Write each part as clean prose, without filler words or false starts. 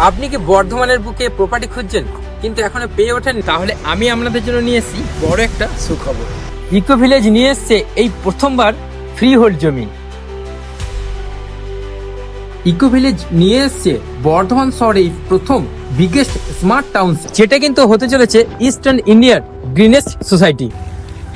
আপনি কি বর্ধমানের বুকে প্রপার্টি খুঁজছেন কিন্তু এখনো পেয়ে ওঠেন? তাহলে আমি আপনাদের জন্য নিয়ে এসেছি বড় একটা সুখবর। ইকো ভিলেজ নিয়ে এসছে এই প্রথমবার ফ্রি হোল্ড জমি। ইকো ভিলেজ নিয়ে এসছে বর্ধমান শহরে প্রথম বিগেস্ট স্মার্ট টাউন, যেটা কিন্তু হতে চলেছে ইস্টার্ন ইন্ডিয়ার গ্রিনেস্ট সোসাইটি।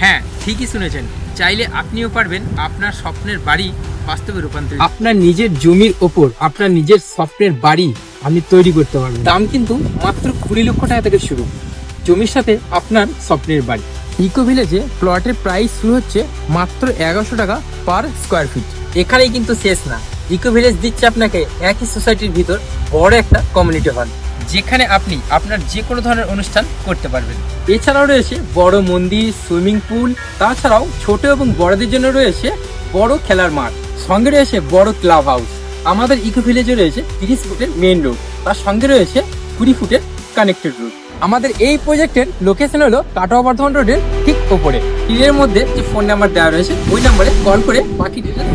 হ্যাঁ, ঠিকই শুনেছেন, চাইলে আপনিও পারবেন আপনার স্বপ্নের বাড়ি বাস্তবে রূপান্তরিত। আপনার নিজের জমির ওপর আপনার নিজের স্বপ্নের বাড়ি আপনি তৈরি করতে পারবেন। দাম কিন্তু মাত্র 20 লক্ষ টাকা থেকে শুরু, জমির সাথে আপনার স্বপ্নের বাড়ি। ইকো ভিলেজে প্লটের প্রাইস শুরু হচ্ছে মাত্র 1100 টাকা পার স্কোয়ার ফিট। এখানেই কিন্তু শেষ না, ইকো ভিলেজ দিচ্ছে আপনাকে একই সোসাইটির ভিতর বড় একটা কমিউনিটি হল, যেখানে আপনি আপনার যে কোনো ধরনের অনুষ্ঠান করতে পারবেন। এছাড়াও রয়েছে বড় মন্দির, সুইমিং পুল, তাছাড়াও ছোট এবং বড়দের জন্য রয়েছে বড় খেলার মাঠ, সঙ্গে রয়েছে বড় ক্লাব হাউস। আমাদের ইকো ভিলেজে রয়েছে 30 ফুটের মেইন রোড, তার সঙ্গে রয়েছে 20 ফুটের কানেক্টেড রোড। আমাদের এই প্রজেক্টের লোকেশন হলো কাটোয়া বর্ধমান রোডের ঠিক ওপরে। এর মধ্যে যে ফোন নাম্বার দেওয়া রয়েছে ওই নাম্বারে কল করে বাকি ডিটেলস